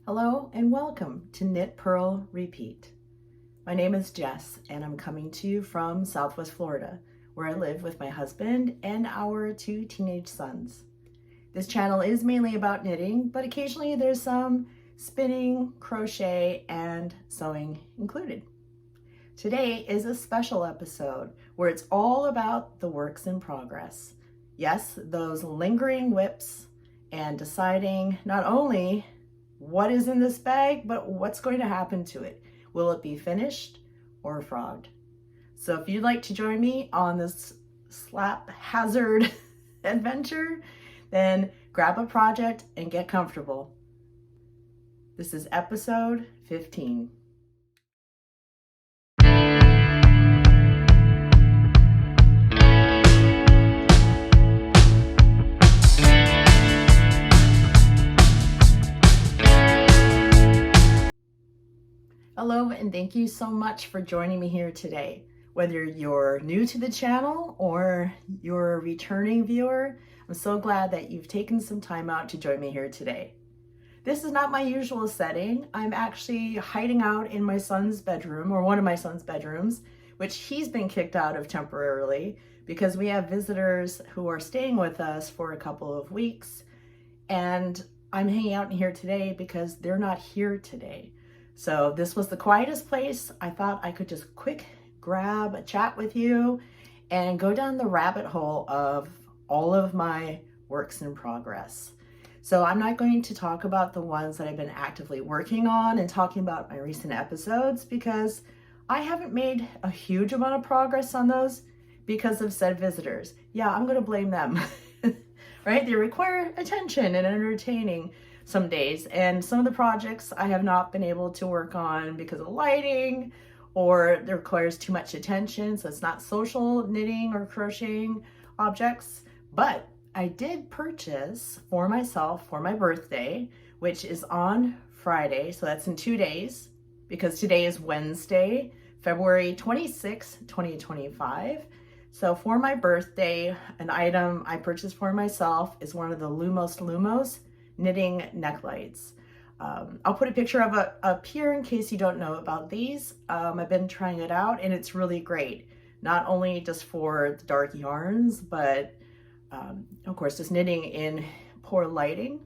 Hello and welcome to Knit.Purl.Repeat. My name is Jess and I'm coming to you from Southwest Florida, where I live with my husband and our 2 teenage sons. This channel is mainly about knitting, but occasionally there's some spinning, crochet, and sewing included. Today is a special episode where it's all about the works in progress. Yes, those lingering WIPs and deciding not only what is in this bag, but what's going to happen to it. Will it be finished or frogged? So if you'd like to join me on this slap hazard adventure, then grab a project and get comfortable. This is episode 15. Hello and thank you so much for joining me here today. Whether you're new to the channel or you're a returning viewer, I'm so glad that you've taken some time out to join me here today. This is not my usual setting. I'm actually hiding out in my son's bedroom, or one of my son's bedrooms, which he's been kicked out of temporarily because we have visitors who are staying with us for a couple of weeks. And I'm hanging out in here today because they're not here today. So this was the quietest place. I thought I could just quick grab a chat with you and go down the rabbit hole of all of my works in progress. So I'm not going to talk about the ones that I've been actively working on and talking about my recent episodes because I haven't made a huge amount of progress on those because of said visitors. Yeah, I'm going to blame them, right? They require attention and entertaining some days, and some of the projects I have not been able to work on because of lighting, or it requires too much attention, so it's not social knitting or crocheting objects. But I did purchase for myself for my birthday, which is on Friday, so that's in 2 days, because today is Wednesday, February 26, 2025. So for my birthday, an item I purchased for myself is one of the Lumos knitting necklights. I'll put a picture of it up here in case you don't know about these. I've been trying it out and it's really great. Not only just for the dark yarns, but of course just knitting in poor lighting.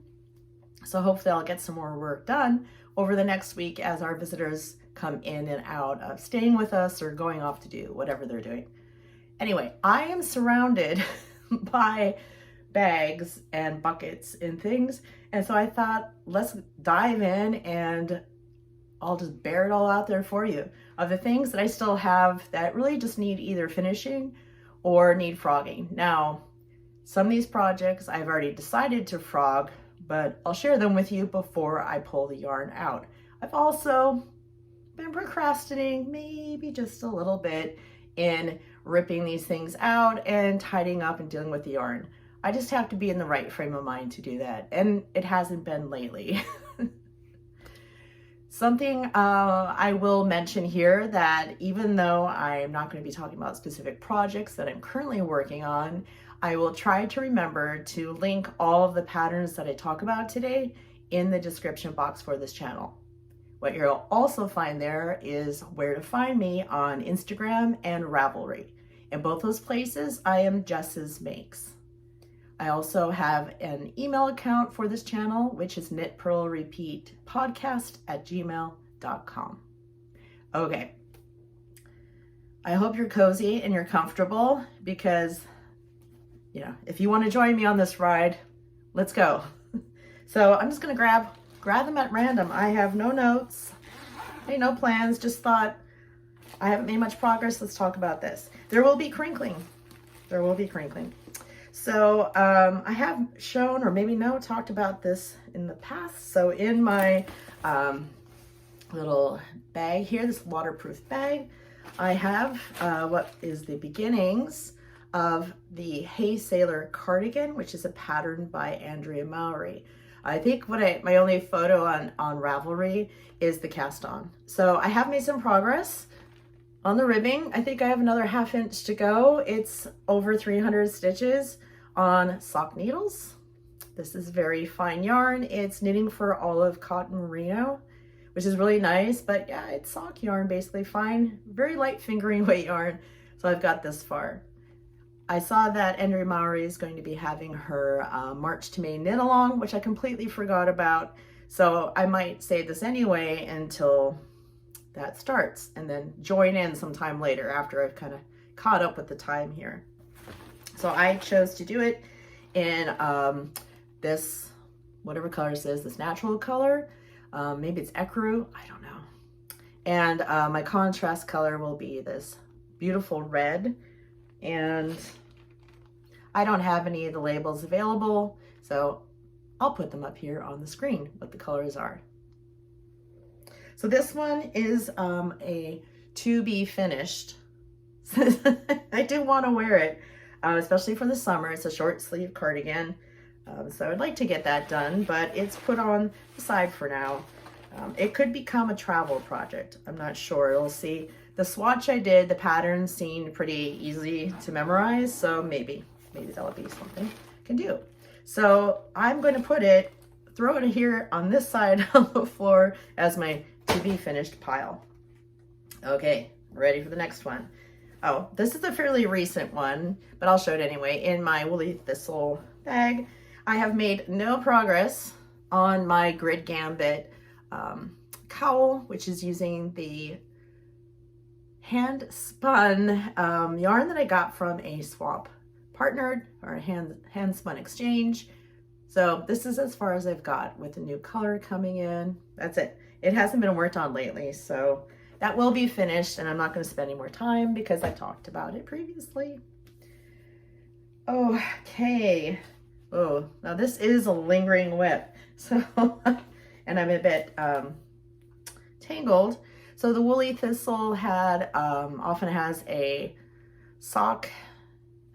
So hopefully I'll get some more work done over the next week as our visitors come in and out of staying with us or going off to do whatever they're doing. Anyway, I am surrounded by bags and buckets and things. And so I thought, let's dive in and I'll just bear it all out there for you of the things that I still have that really just need either finishing or need frogging. Now, some of these projects I've already decided to frog, but I'll share them with you before I pull the yarn out. I've also been procrastinating maybe just a little bit in ripping these things out and tidying up and dealing with the yarn. I just have to be in the right frame of mind to do that, and it hasn't been lately. Something I will mention here that even though I'm not going to be talking about specific projects that I'm currently working on, I will try to remember to link all of the patterns that I talk about today in the description box for this channel. What you'll also find there is where to find me on Instagram and Ravelry. In both those places, I am Jess's Makes. I also have an email account for this channel, which is Knit.Purl.Repeat podcast@gmail.com. Okay. I hope you're cozy and you're comfortable because, you know, if you want to join me on this ride, let's go. So I'm just going to grab them at random. I have no notes, no plans, just thought I haven't made much progress. Let's talk about this. There will be crinkling. There will be crinkling. So I have shown, or maybe talked about this in the past. So in my little bag here, this waterproof bag, I have what is the beginnings of the Hey Sailor cardigan, which is a pattern by Andrea Mowry. I think my only photo on Ravelry is the cast on. So I have made some progress on the ribbing. I think I have another 1/2 inch to go. It's over 300 stitches on sock needles. This is very fine yarn. It's knitting for olive cotton merino, which is really nice, but yeah, it's sock yarn, basically fine, very light fingering weight yarn. So I've got this far. I saw that Andrea Mowry is going to be having her March to May knit along, which I completely forgot about. So I might save this anyway until that starts and then join in sometime later after I've kind of caught up with the time here. So I chose to do it in this, whatever color this is, this natural color. Maybe it's ecru, I don't know. And my contrast color will be this beautiful red. And I don't have any of the labels available, so I'll put them up here on the screen, what the colors are. So this one is a to be finished. I do want to wear it, especially for the summer. It's a short sleeve cardigan. So I'd like to get that done, but it's put on the side for now. It could become a travel project. I'm not sure. We'll see. The swatch I did, the pattern seemed pretty easy to memorize, so maybe that'll be something I can do. So I'm going to put it, throw it here on this side of the floor as my to be finished pile. Okay, ready for the next one. Oh, this is a fairly recent one, but I'll show it anyway. In my Woolly Thistle bag, I have made no progress on my Grid Gambit cowl, which is using the hand spun yarn that I got from a swap partnered or a hand spun exchange. So this is as far as I've got with the new color coming in. That's it. It hasn't been worked on lately, so that will be finished, and I'm not going to spend any more time because I talked about it previously. Okay. Oh, now this is a lingering WIP. So, and I'm a bit tangled. So the Woolly Thistle had often has a sock,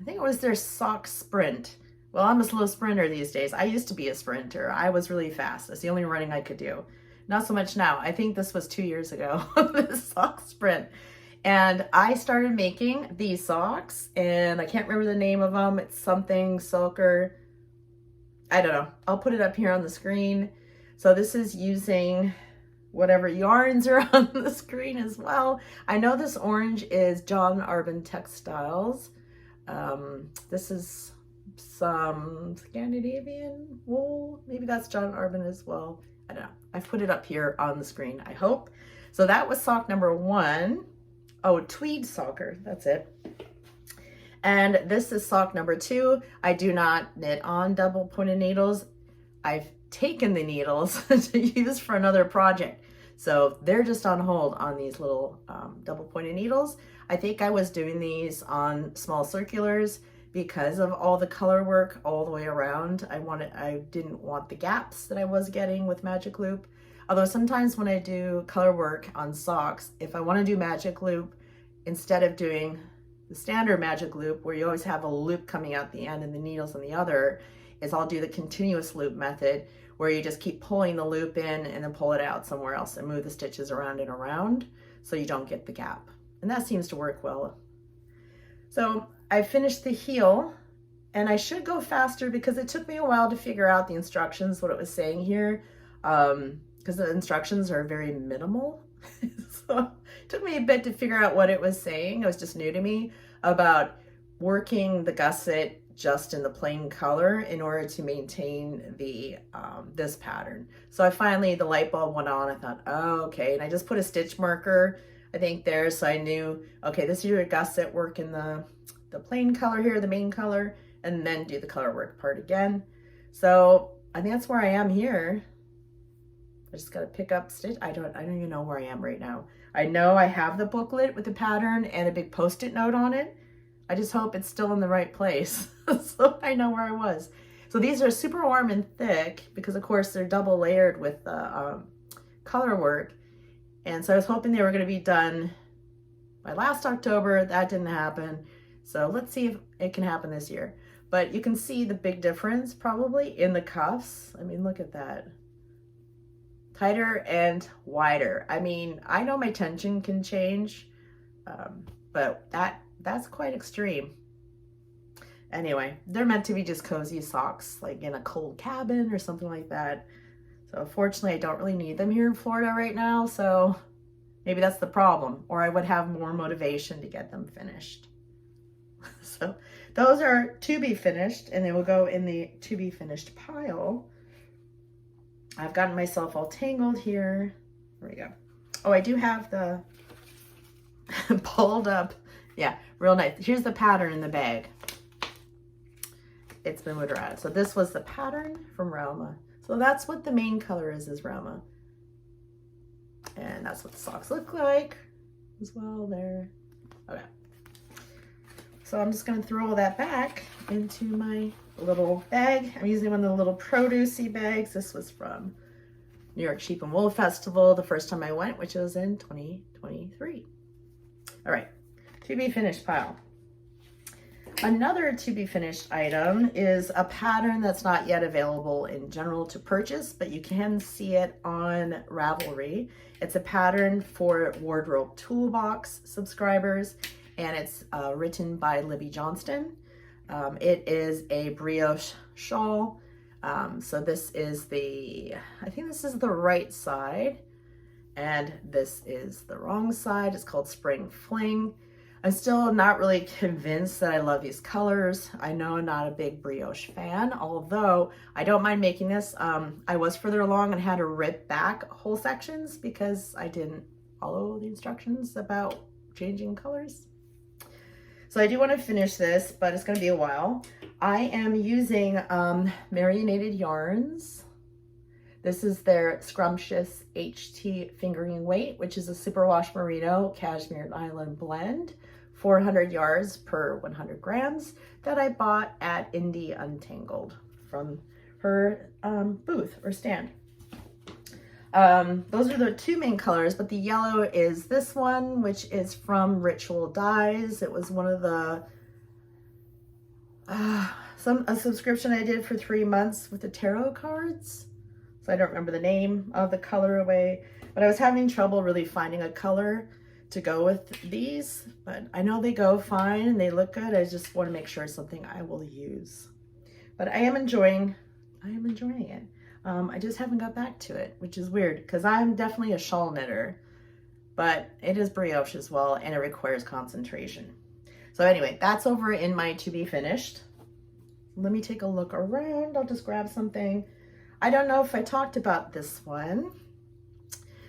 I think it was their sock sprint. Well, I'm a slow sprinter these days. I used to be a sprinter. I was really fast. That's the only running I could do. Not so much now. I think this was 2 years ago, this sock sprint. And I started making these socks, and I can't remember the name of them. It's something Sulker. I don't know. I'll put it up here on the screen. So this is using whatever yarns are on the screen as well. I know this orange is John Arbon Textiles. This is some Scandinavian wool. Maybe that's John Arbon as well. I don't know. I've put it up here on the screen, I hope. So that was sock number 1. Oh, tweed socker, that's it. And this is sock number 2. I do not knit on double pointed needles. I've taken the needles to use for another project. So they're just on hold on these little double pointed needles. I think I was doing these on small circulars because of all the color work all the way around. I didn't want the gaps that I was getting with Magic Loop. Although sometimes when I do color work on socks, if I want to do Magic Loop, instead of doing the standard Magic Loop where you always have a loop coming out the end and the needles on the other, is I'll do the continuous loop method where you just keep pulling the loop in and then pull it out somewhere else and move the stitches around and around so you don't get the gap. And that seems to work well. So I finished the heel, and I should go faster because it took me a while to figure out the instructions, what it was saying here, because the instructions are very minimal. So it took me a bit to figure out what it was saying. It was just new to me about working the gusset just in the plain color in order to maintain the this pattern. So I finally, the light bulb went on. I thought, oh, okay. And I just put a stitch marker, I think there, so I knew, okay, this is your gusset work in the plain color here, the main color, and then do the color work part again. So I think that's where I am here. I just got to pick up stitch. I don't even know where I am right now. I know I have the booklet with the pattern and a big post-it note on it. I just hope it's still in the right place so I know where I was. So these are super warm and thick because of course they're double layered with the color work. And so I was hoping they were going to be done by last October. That didn't happen. So let's see if it can happen this year. But you can see the big difference probably in the cuffs. I mean, look at that. Tighter and wider. I mean, I know my tension can change, but that's quite extreme. Anyway, they're meant to be just cozy socks, like in a cold cabin or something like that. So fortunately, I don't really need them here in Florida right now, so maybe that's the problem, or I would have more motivation to get them finished. So those are to be finished, and they will go in the to be finished pile. I've gotten myself all tangled here. There we go. Oh, I do have the pulled up. Yeah, real nice. Here's the pattern in the bag. It's been moved around. So this was the pattern from Roma. So that's what the main color is Roma. And that's what the socks look like as well there. Okay. So I'm just gonna throw all that back into my little bag. I'm using one of the little produce-y bags. This was from New York Sheep and Wool Festival the first time I went, which was in 2023. All right, to be finished pile. Another to be finished item is a pattern that's not yet available in general to purchase, but you can see it on Ravelry. It's a pattern for Wardrobe Toolbox subscribers, and it's written by Libby Jonson. It is a brioche shawl. So this is I think this is the right side, and this is the wrong side. It's called Spring Fling. I'm still not really convinced that I love these colors. I know I'm not a big brioche fan, although I don't mind making this. I was further along and had to rip back whole sections because I didn't follow the instructions about changing colors. So I do want to finish this, but it's going to be a while. I am using Marinated Yarns. This is their Scrumptious HT Fingering Weight, which is a superwash merino cashmere nylon blend, 400 yards per 100 grams, that I bought at Indie Untangled from her booth or stand. Those are the two main colors, but the yellow is this one, which is from Ritual Dyes. It was one of the a subscription I did for 3 months with the tarot cards. So I don't remember the name of the colorway, but I was having trouble really finding a color to go with these, but I know they go fine and they look good. I just want to make sure it's something I will use. But I am enjoying it. I just haven't got back to it, which is weird because I'm definitely a shawl knitter, but it is brioche as well and it requires concentration. So anyway, that's over in my to be finished. Let me take a look around. I'll just grab something. I don't know if I talked about this one.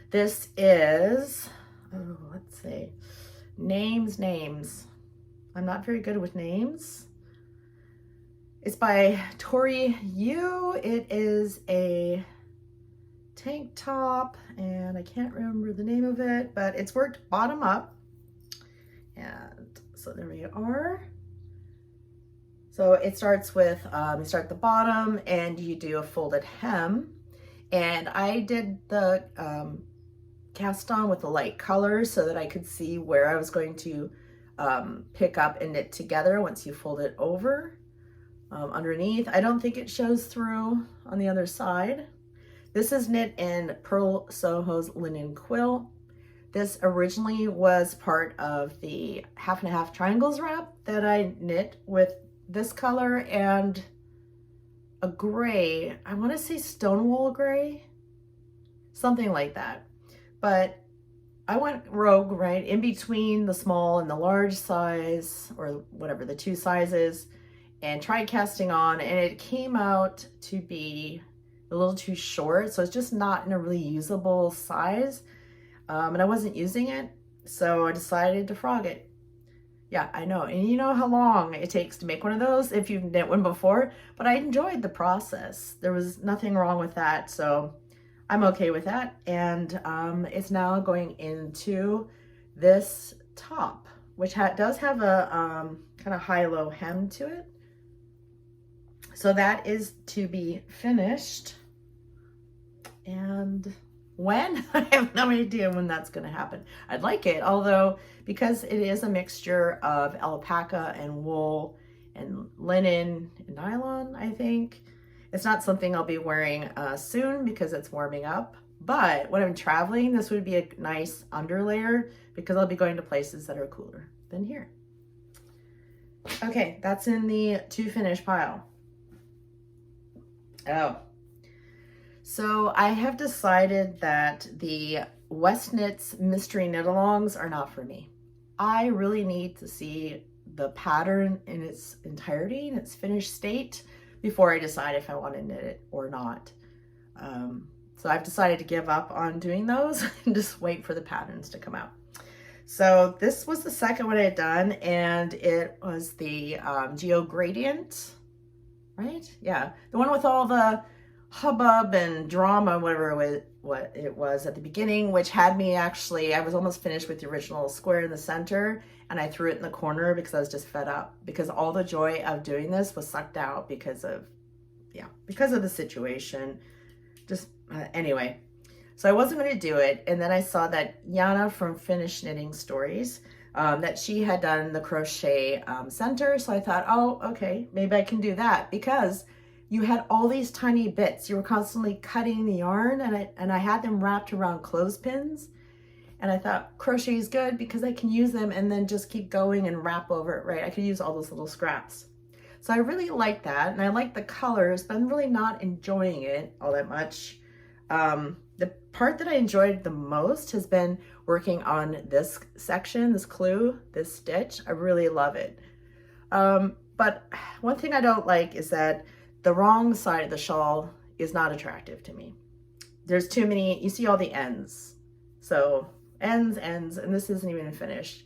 This is, oh, let's see, names. I'm not very good with names. It's by Tori Yu. It is a tank top, and I can't remember the name of it, but it's worked bottom up. And so there we are. So it starts with, you start at the bottom and you do a folded hem. And I did the cast on with a light color so that I could see where I was going to pick up and knit together once you fold it over. Underneath, I don't think it shows through on the other side. This is knit in Purl Soho's linen quill. This originally was part of the 1/2 and 1/2 triangles wrap that I knit with this color and a gray, I want to say Stonewall gray, something like that. But I went rogue, right, in between the small and the large size, or whatever the two sizes, and tried casting on, and it came out to be a little too short, so it's just not in a really usable size, and I wasn't using it, so I decided to frog it. Yeah, I know, and you know how long it takes to make one of those if you've knit one before, but I enjoyed the process. There was nothing wrong with that, so I'm okay with that, and it's now going into this top, which does have a kind of high-low hem to it. So that is to be finished. And when? I have no idea when that's going to happen. I'd like it, although because it is a mixture of alpaca and wool and linen and nylon, I think, it's not something I'll be wearing soon because it's warming up. But when I'm traveling, this would be a nice underlayer because I'll be going to places that are cooler than here. Okay, that's in the to finish pile. Oh, so I have decided that the West Knits mystery knit-alongs are not for me. I really need to see the pattern in its entirety, in its finished state, before I decide if I want to knit it or not. So I've decided to give up on doing those and just wait for the patterns to come out. So this was the second one I had done, and it was the Geo Gradient, right? Yeah, the one with all the hubbub and drama, whatever what it was at the beginning, which had me actually, I was almost finished with the original square in the center, and I threw it in the corner because I was just fed up, because all the joy of doing this was sucked out because of, yeah, because of the situation. Just anyway, so I wasn't going to do it. And then I saw that Yana from Finished Knitting Stories, that she had done the crochet center. So I thought, oh, okay, maybe I can do that, because you had all these tiny bits. You were constantly cutting the yarn, and I had them wrapped around clothespins. And I thought crochet is good because I can use them and then just keep going and wrap over it, right? I could use all those little scraps. So I really like that, and I like the colors, but I'm really not enjoying it all that much. The part that I enjoyed the most has been working on this section, this clue, this stitch. I really love it. But one thing I don't like is that the wrong side of the shawl is not attractive to me. There's too many, you see all the ends. So ends, and this isn't even finished.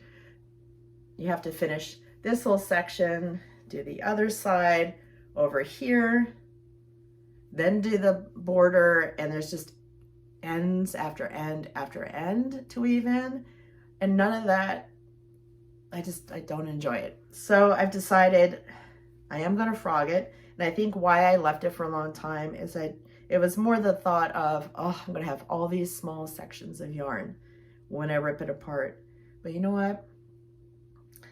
You have to finish this whole section, do the other side over here, then do the border, and there's just ends after end after end to weave in, and none of that, I don't enjoy it. So I've decided I am going to frog it, and I think why I left it for a long time is that it was more the thought of, oh, I'm going to have all these small sections of yarn when I rip it apart. But you know what?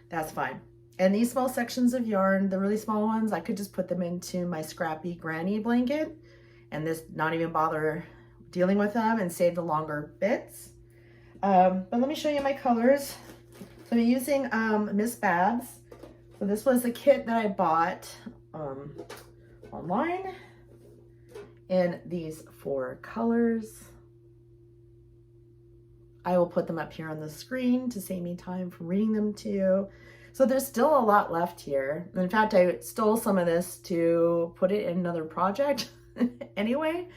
That's fine. And these small sections of yarn, the really small ones, I could just put them into my scrappy granny blanket and this not even bother dealing with them and save the longer bits. But let me show you my colors. So I'm using Miss Babs. So this was the kit that I bought online in these 4 colors. I will put them up here on the screen to save me time from reading them to you. So there's still a lot left here. In fact, I stole some of this to put it in another project anyway.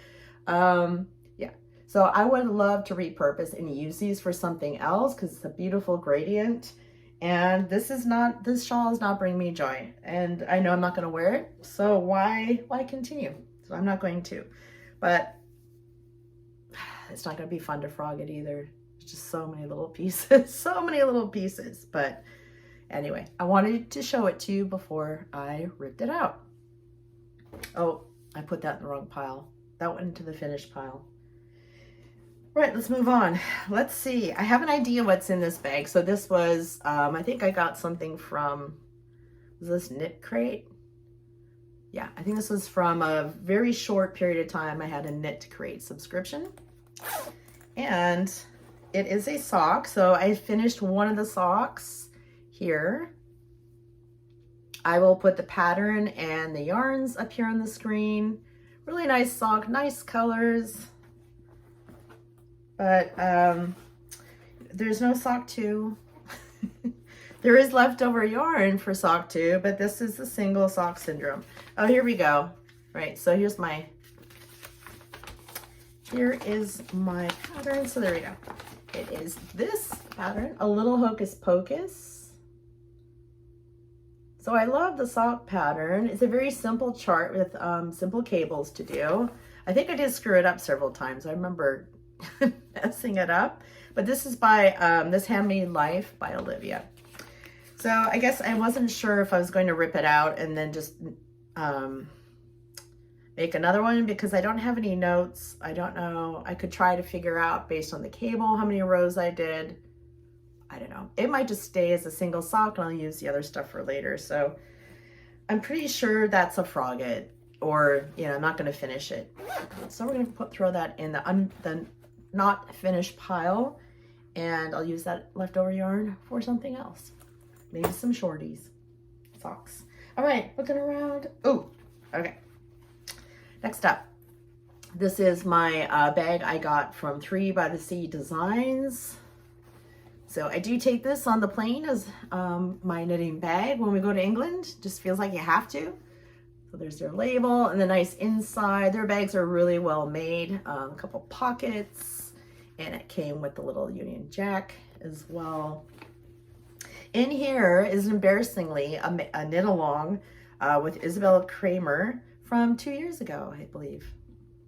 Yeah, so I would love to repurpose and use these for something else because it's a beautiful gradient. And this shawl is not bringing me joy. And I know I'm not gonna wear it, so why continue? So I'm not going to. But it's not gonna be fun to frog it either. It's just so many little pieces, so many little pieces. But anyway, I wanted to show it to you before I ripped it out. Oh, I put that in the wrong pile. That went into the finished pile. Right, let's move on. Let's see. I have an idea what's in this bag. So this was, I think I got something from, was this Knit Crate? Yeah, I think this was from a very short period of time. I had a Knit Crate subscription. And it is a sock. So I finished one of the socks here. I will put the pattern and the yarns up here on the screen. Really nice sock, nice colors. But there's no sock 2. There is leftover yarn for sock 2, but this is the single sock syndrome. Oh, here we go. Right, so here is my pattern. So there we go. It is this pattern, a little hocus pocus. So I love the sock pattern. It's a very simple chart with simple cables to do. I think I did screw it up several times. I remember messing it up, but this is by This Handmade Life by Olivia. So I guess I wasn't sure if I was going to rip it out and then just make another one because I don't have any notes. I don't know. I could try to figure out based on the cable how many rows I did. I don't know. It might just stay as a single sock and I'll use the other stuff for later. So I'm pretty sure that's a frog it, or I'm not going to finish it. So we're going to throw that in the not finished pile, and I'll use that leftover yarn for something else. Maybe some shorties. socks. All right, looking around. Oh, okay. Next up, this is my bag I got from 3 by the Sea Designs. So I do take this on the plane as my knitting bag when we go to England. Just feels like you have to. So there's their label and the nice inside. Their bags are really well made. A couple pockets, and it came with the little Union Jack as well. In here is embarrassingly a knit along with Isabella Kramer from 2 years ago, I believe.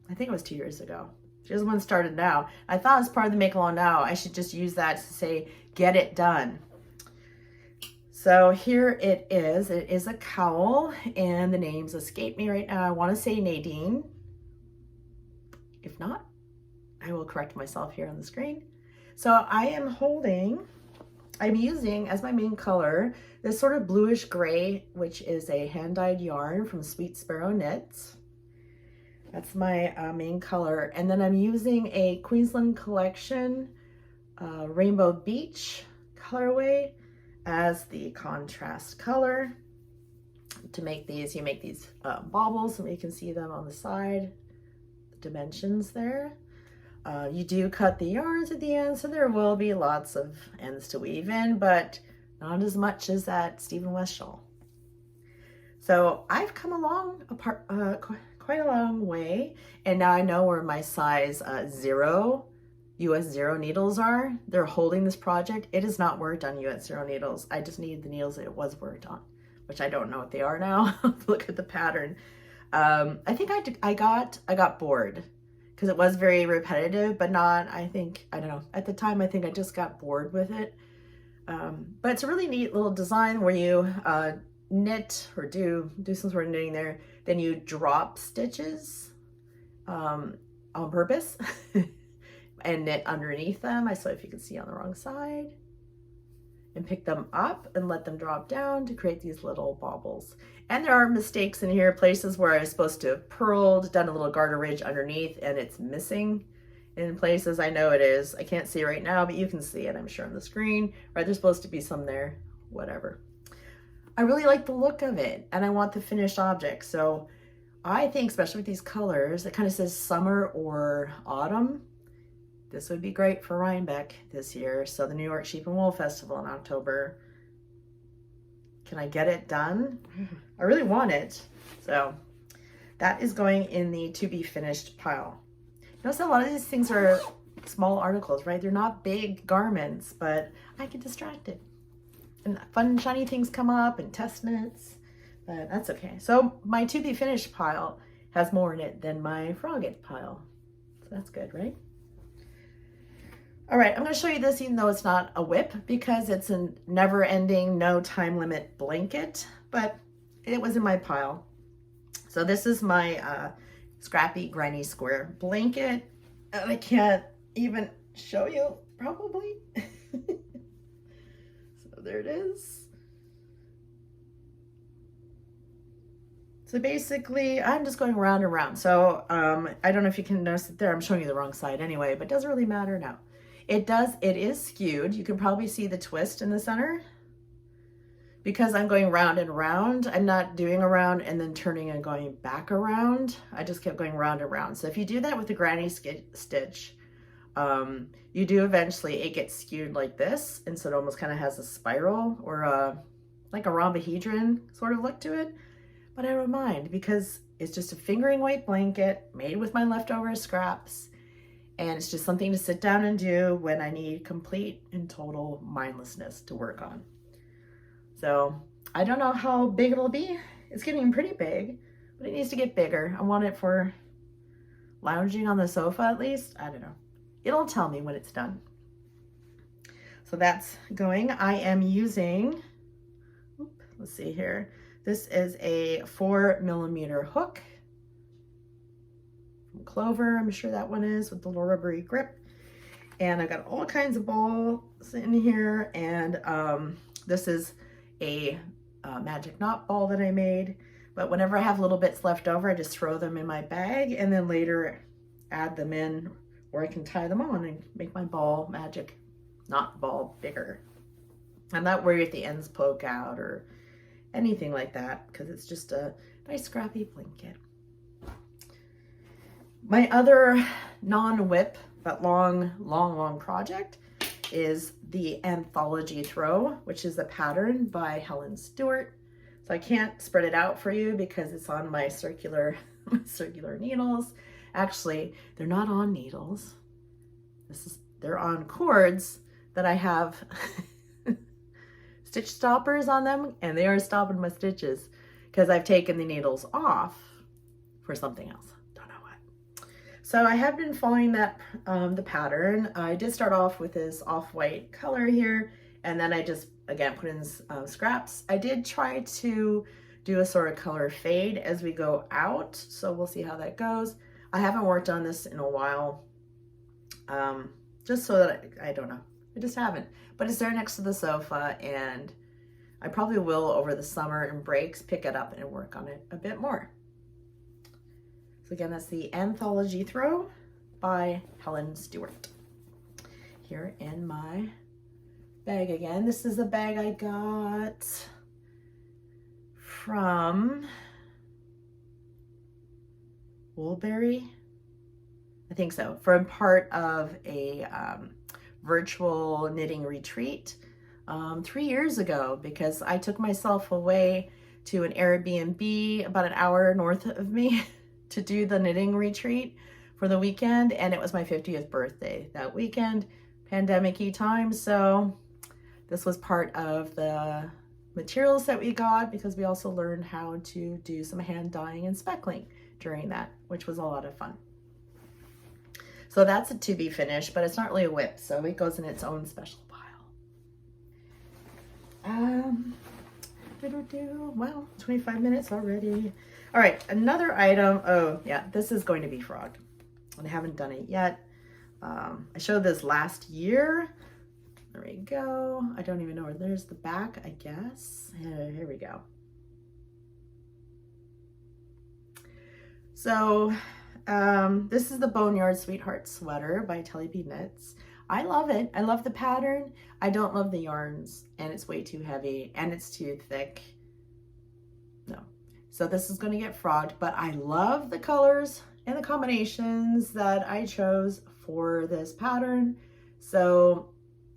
I think it was 2 years ago. She has one started now. I thought as part of the Make Along Now, I should just use that to say, get it done. So here it is. It is a cowl, and the names escape me right now. I want to say Nadine. If not, I will correct myself here on the screen. So I'm using as my main color this sort of bluish gray, which is a hand-dyed yarn from Sweet Sparrow Knits. That's my main color. And then I'm using a Queensland Collection Rainbow Beach colorway as the contrast color. To make these, you make these baubles, and you can see them on the side, the dimensions there. You do cut the yarns at the end, so there will be lots of ends to weave in, but not as much as that Stephen West shawl. So I've come along quite a long way, and now I know where my size 0 US 0 needles are. They're holding this project. It is not worked on US 0 needles. I just needed the needles that it was worked on, which I don't know what they are now. Look at the pattern. I think I got bored because it was very repetitive, but not, I don't know. At the time, I think I just got bored with it. But it's a really neat little design where you knit or do some sort of knitting there, then you drop stitches on purpose and knit underneath them. I saw if you can see on the wrong side, and pick them up and let them drop down to create these little baubles. And there are mistakes in here, places where I was supposed to have purled, done a little garter ridge underneath, and it's missing. In places I know it is. I can't see it right now, but you can see it, I'm sure, on the screen. Right, there's supposed to be some there, whatever. I really like the look of it, and I want the finished object. So I think, especially with these colors, it kind of says summer or autumn. This would be great for Rhinebeck this year. So the New York Sheep and Wool Festival in October. Can I get it done? I really want it. So that is going in the to be finished pile. Notice a lot of these things are small articles, right? They're not big garments, but I get distracted. And fun, shiny things come up and test knits, but that's okay. So my to be finished pile has more in it than my frog it pile. So that's good, right? All right, I'm going to show you this even though it's not a WIP because it's a never-ending, no time limit blanket, but it was in my pile. So this is my scrappy granny square blanket, and I can't even show you, probably. So there it is. So basically, I'm just going round and round. So I don't know if you can notice it there. I'm showing you the wrong side anyway, but it doesn't really matter now. It is skewed. You can probably see the twist in the center. Because I'm going round and round, I'm not doing around and then turning and going back around. I just kept going round and round. So if you do that with the granny stitch, you do eventually, it gets skewed like this. And so it almost kind of has a spiral or like a rhombohedron sort of look to it. But I don't mind because it's just a fingering weight blanket made with my leftover scraps. And it's just something to sit down and do when I need complete and total mindlessness to work on. So I don't know how big it'll be. It's getting pretty big, but it needs to get bigger. I want it for lounging on the sofa at least. I don't know. It'll tell me when it's done. So that's going. I am using, let's see here. This is a 4mm hook from Clover. I'm sure that one is with the little rubbery grip. And I've got all kinds of balls in here. And this is a magic knot ball that I made. But whenever I have little bits left over, I just throw them in my bag and then later add them in, or I can tie them on and make my ball, magic knot ball, bigger. I'm not worried if the ends poke out or anything like that, because it's just a nice scrappy blanket. My other non-WIP but long project is the Anthology Throw, which is a pattern by Helen Stewart. So I can't spread it out for you because it's on my circular needles. Actually, they're not on needles. They're on cords that I have stitch stoppers on them, and they are stopping my stitches because I've taken the needles off for something else. Don't know what. So I have been following that the pattern. I did start off with this off-white color here, and then I just again put in scraps. I did try to do a sort of color fade as we go out, so we'll see how that goes. I haven't worked on this in a while, just so that I don't know. I just haven't, but it's there next to the sofa, and I probably will over the summer and breaks pick it up and work on it a bit more. So again, that's the Anthology Throw by Helen Stewart. Here in my bag again. This is a bag I got from Woolberry, I think so, from part of a virtual knitting retreat 3 years ago, because I took myself away to an Airbnb about an hour north of me to do the knitting retreat for the weekend, and it was my 50th birthday that weekend, pandemic-y time, so this was part of the materials that we got, because we also learned how to do some hand dyeing and speckling during that, which was a lot of fun. So that's a to be finished, but it's not really a WIP, so it goes in its own special pile. Well, 25 minutes already. All right, another item. Oh yeah, this is going to be frogged, and I haven't done it yet. I showed this last year. There we go. I don't even know where. There's the back, I guess. Here we go. So this is the Boneyard Sweetheart Sweater by Telly B Knits. I love it. I love the pattern. I don't love the yarns, and it's way too heavy, and it's too thick. No. So this is going to get frogged, but I love the colors and the combinations that I chose for this pattern. So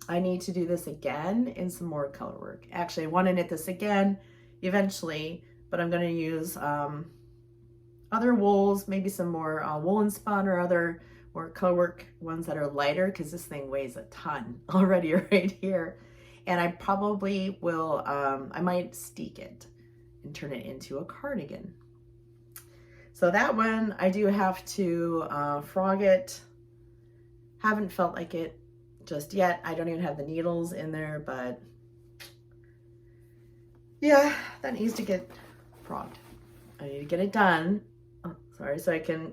I need to do this again in some more color work. Actually, I want to knit this again eventually, but I'm going to use other wools, maybe some more woolen spun or other more color work ones that are lighter, because this thing weighs a ton already right here. And I probably will, I might steek it and turn it into a cardigan. So that one, I do have to frog it. Haven't felt like it just yet. I don't even have the needles in there, but yeah, that needs to get frogged. I need to get it done. Oh, sorry, so I can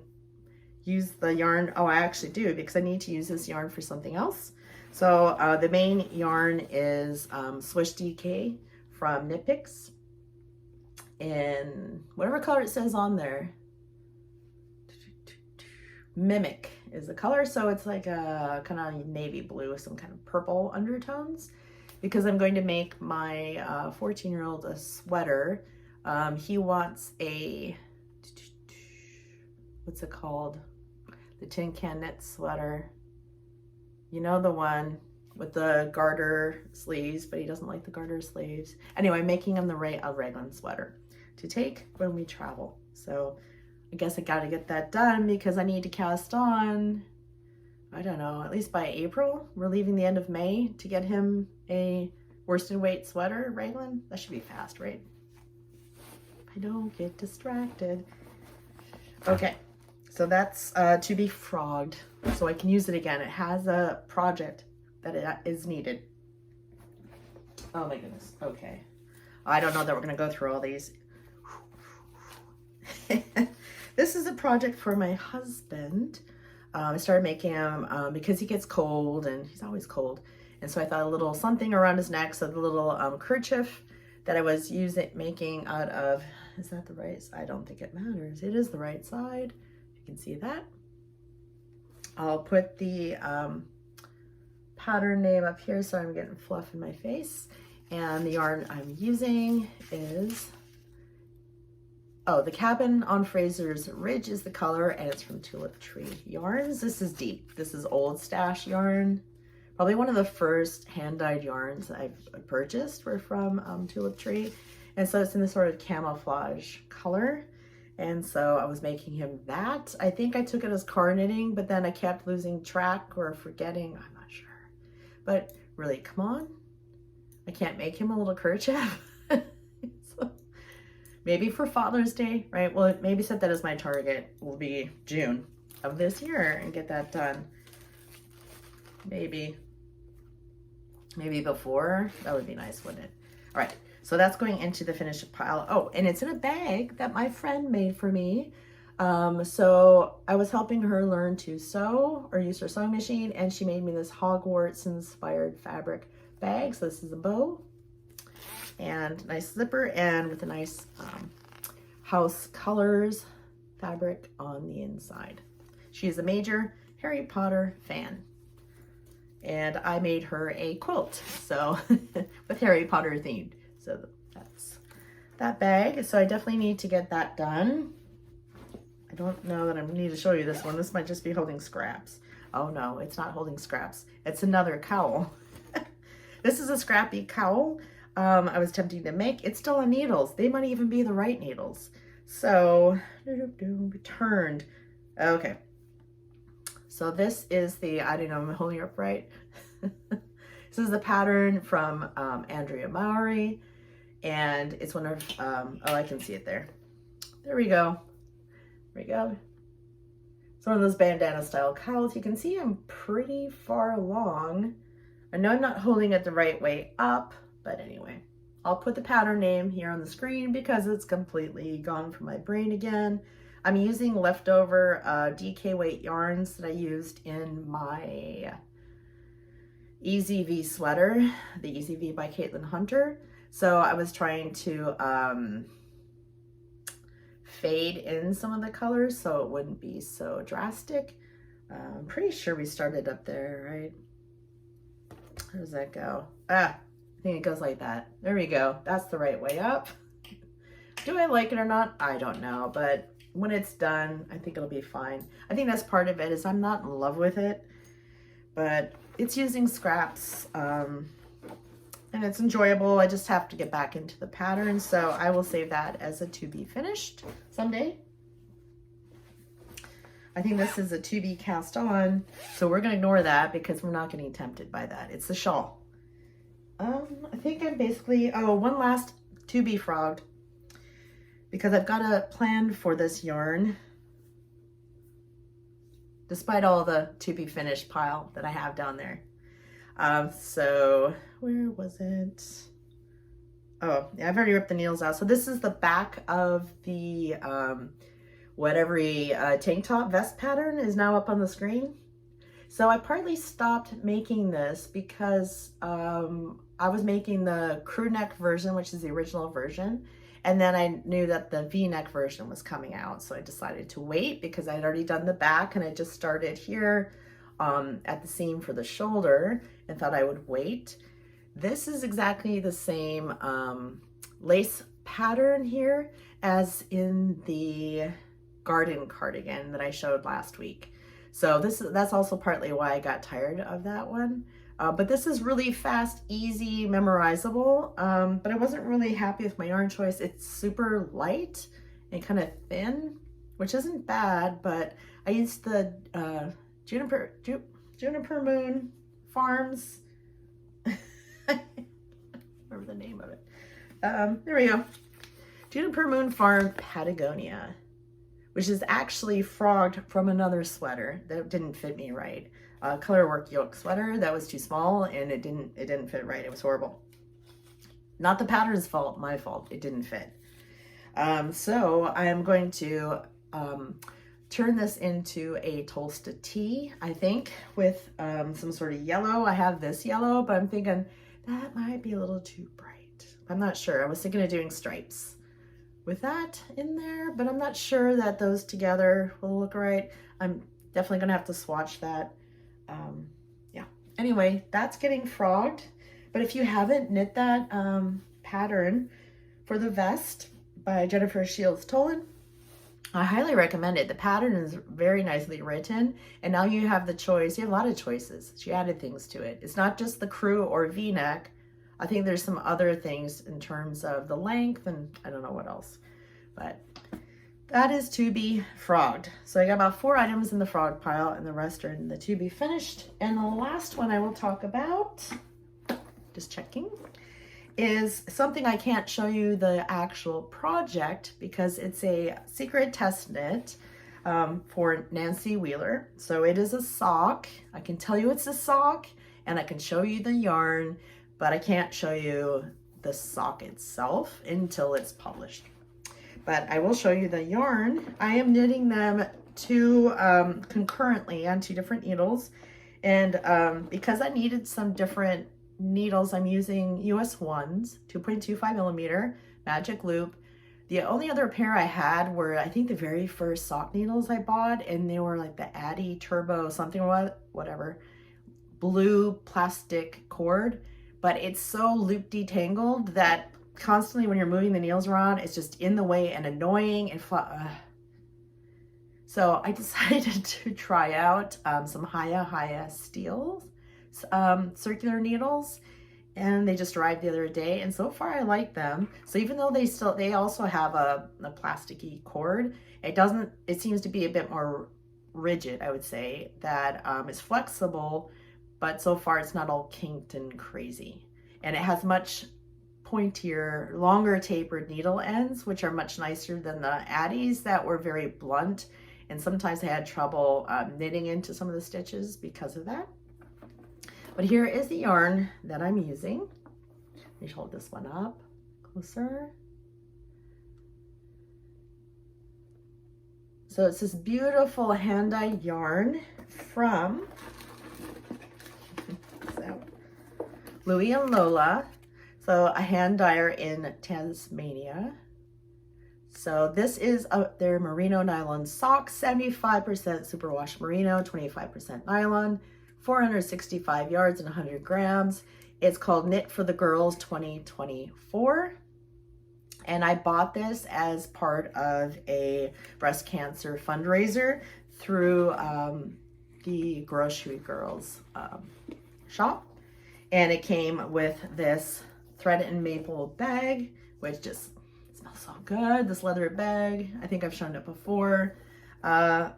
use the yarn. Oh, I actually do, because I need to use this yarn for something else. So the main yarn is Swish DK from Knit Picks, in whatever color it says on there. Mimic is the color, so it's like a kind of navy blue with some kind of purple undertones, because I'm going to make my 14-year-old a sweater. He wants a, what's it called? The Tin Can Knit sweater. You know, the one with the garter sleeves, but he doesn't like the garter sleeves. Anyway, making him a raglan sweater to take when we travel. So I guess I got to get that done, because I need to cast on, I don't know, at least by April. We're leaving the end of May to get him a worsted weight sweater, raglan. That should be fast, right? I don't get distracted. Okay, so that's to be frogged, so I can use it again. It has a project that it is needed. Oh my goodness, okay. I don't know that we're gonna go through all these. This is a project for my husband. I started making him because he gets cold, and he's always cold. And so I thought a little something around his neck, so the little kerchief that I was making out of, is that the right side? I don't think it matters. It is the right side. You can see that. I'll put the pattern name up here so I'm getting fluff in my face. And the yarn I'm using is, oh, the Cabin on Fraser's Ridge is the color, and it's from Tulip Tree Yarns. This is deep. This is old stash yarn. Probably one of the first hand-dyed yarns I've purchased were from Tulip Tree. And so it's in this sort of camouflage color. And so I was making him that. I think I took it as car knitting, but then I kept losing track or forgetting. I'm not sure. But really, come on. I can't make him a little kerchief. So maybe for Father's Day, right? Well, maybe set that as my target. Will be June of this year and get that done. Maybe before. That would be nice, wouldn't it? All right. So that's going into the finished pile. Oh, and it's in a bag that my friend made for me. So I was helping her learn to sew or use her sewing machine, and she made me this Hogwarts inspired fabric bag. So this is a bow and nice zipper, and with a nice house colors fabric on the inside. She is a major Harry Potter fan. And I made her a quilt, so with Harry Potter themed. So that's that bag. So I definitely need to get that done. I don't know that I need to show you this one. This might just be holding scraps. Oh no, it's not holding scraps. It's another cowl. This is a scrappy cowl I was attempting to make. It's still on needles. They might even be the right needles. So, returned. Okay. So this is the, I don't know, I'm holding it up right. This is the pattern from Andrea Mowry. And it's one of, oh, I can see it there. There we go. There we go. It's one of those bandana style cowls. You can see I'm pretty far along. I know I'm not holding it the right way up, but anyway, I'll put the pattern name here on the screen because it's completely gone from my brain again. I'm using leftover DK weight yarns that I used in my Easy V sweater, the Easy V by Caitlin Hunter. So I was trying to fade in some of the colors so it wouldn't be so drastic. I'm pretty sure we started up there, right? How does that go? I think it goes like that. There we go. That's the right way up. Do I like it or not? I don't know, but when it's done, I think it'll be fine. I think that's part of it is I'm not in love with it, but it's using scraps and it's enjoyable. I just have to get back into the pattern. So I will save that as a to be finished someday. I think this is a to be cast on. So we're going to ignore that because we're not getting tempted by that. It's the shawl. I think I'm basically, oh, one last to be frogged because I've got a plan for this yarn. Despite all the to be finished pile that I have down there. So where was it? Oh, yeah, I've already ripped the needles out. So this is the back of the whatever tank top vest pattern is now up on the screen. So I partly stopped making this because I was making the crew neck version, which is the original version. And then I knew that the V-neck version was coming out. So I decided to wait because I'd already done the back and I just started here at the seam for the shoulder and thought I would wait. This is exactly the same lace pattern here as in the garden cardigan that I showed last week. So that's also partly why I got tired of that one. But this is really fast, easy, memorizable. But I wasn't really happy with my yarn choice. It's super light and kind of thin, which isn't bad, but I used the Juniper Moon Farms. Remember the name of it. There we go. Juniper Moon Farm Patagonia, which is actually frogged from another sweater that didn't fit me right. Color work yoke sweater that was too small and it didn't fit right. It was horrible. Not the pattern's fault, my fault. It didn't fit. So I am going to turn this into a Tolsta tee, I think, with some sort of yellow. I have this yellow, but I'm thinking that might be a little too bright. I'm not sure. I was thinking of doing stripes with that in there, but I'm not sure that those together will look right. I'm definitely gonna have to swatch that. Yeah, anyway, that's getting frogged. But if you haven't knit that pattern for the vest by Jennifer Shields Tolan, I highly recommend it. The pattern is very nicely written, and now you have the choice. You have a lot of choices. She added things to it. It's not just the crew or V-neck. I think there's some other things in terms of the length, and I don't know what else. But that is to be frogged. So I got about 4 items in the frog pile, and the rest are in the to be finished. And the last one I will talk about, just checking, is something I can't show you the actual project because it's a secret test knit for Nancy Wheeler. So it is a sock. I can tell you it's a sock, and I can show you the yarn, but I can't show you the sock itself until it's published. But I will show you the yarn. I am knitting them concurrently on 2 different needles. And because I needed some different needles, I'm using US 1s, 2.25 millimeter, magic loop. The only other pair I had were, I think, the very first sock needles I bought, and they were like the Addy Turbo something or whatever, blue plastic cord. But it's so loop detangled that constantly when you're moving the needles around, it's just in the way and annoying and so I decided to try out some Hiya Steels circular needles, and they just arrived the other day, and so far I like them. So even though they also have a plasticky cord, it seems to be a bit more rigid, I would say, that it's flexible, but so far it's not all kinked and crazy. And it has much pointier, longer tapered needle ends, which are much nicer than the Addies that were very blunt. And sometimes I had trouble knitting into some of the stitches because of that. But here is the yarn that I'm using. Let me hold this one up closer. So it's this beautiful hand-dyed yarn from Louie and Lola. So a hand dyer in Tasmania. So this is their merino nylon sock, 75% superwash merino, 25% nylon, 465 yards and 100 grams. It's called Knit for the Girls 2024. And I bought this as part of a breast cancer fundraiser through the Grocery Girls shop. And it came with this thread and maple bag, which just smells so good. This leather bag, I think I've shown it before.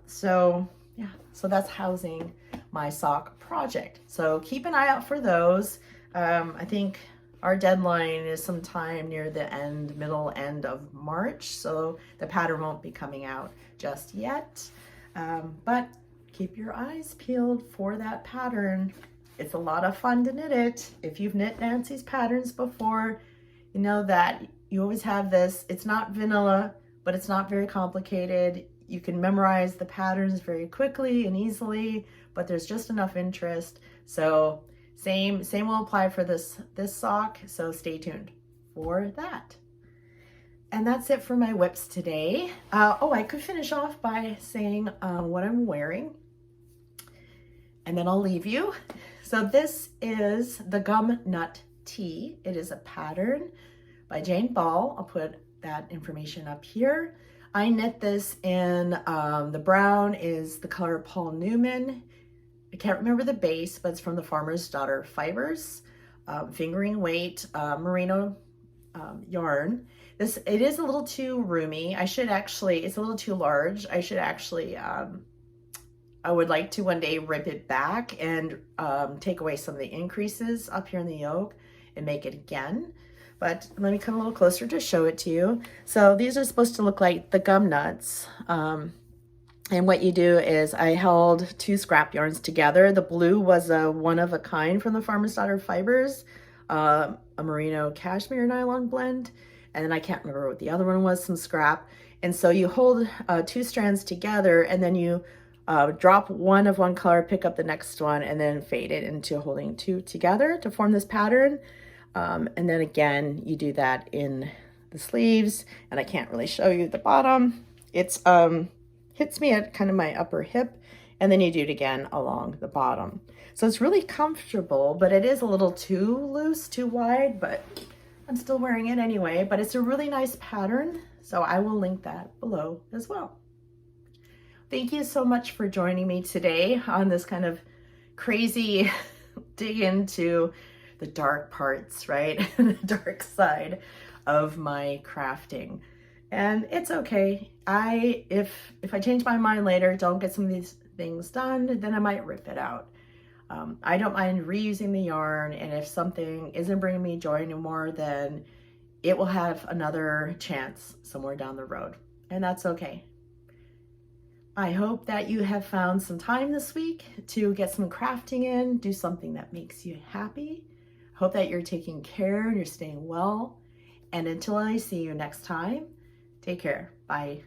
So yeah, so that's housing my sock project. So keep an eye out for those. I think our deadline is sometime near the middle end of March. So the pattern won't be coming out just yet. But keep your eyes peeled for that pattern. It's a lot of fun to knit it. If you've knit Nancy's patterns before, you know that you always have this. It's not vanilla, but it's not very complicated. You can memorize the patterns very quickly and easily, but there's just enough interest. So same will apply for this sock. So stay tuned for that. And that's it for my WIPs today. I could finish off by saying what I'm wearing, and then I'll leave you. So this is the Gum Nut Tee. It is a pattern by Jane Ball. I'll put that information up here. I knit this in, the brown is the color Paul Newman. I can't remember the base, but it's from the Farmer's Daughter Fibers. Fingering weight, merino yarn. It is a little too roomy. it's a little too large. I would like to one day rip it back and take away some of the increases up here in the yoke and make it again. But let me come a little closer to show it to you. So these are supposed to look like the gum nuts. And what you do is I held 2 scrap yarns together. The blue was a one of a kind from the Farmer's Daughter Fibers, a merino cashmere nylon blend. And then I can't remember what the other one was, some scrap. And so you hold 2 strands together, and then you drop one of one color, pick up the next one, and then fade it into holding 2 together to form this pattern. And then again, you do that in the sleeves, and I can't really show you the bottom. It's hits me at kind of my upper hip, and then you do it again along the bottom. So it's really comfortable, but it is a little too loose, too wide, but I'm still wearing it anyway. But it's a really nice pattern, so I will link that below as well. Thank you so much for joining me today on this kind of crazy dig into the dark parts, right? The dark side of my crafting. And it's okay. If I change my mind later, don't get some of these things done, then I might rip it out. I don't mind reusing the yarn, and if something isn't bringing me joy anymore, then it will have another chance somewhere down the road, and that's okay. I hope that you have found some time this week to get some crafting in, do something that makes you happy. Hope that you're taking care and you're staying well. And until I see you next time, take care. Bye.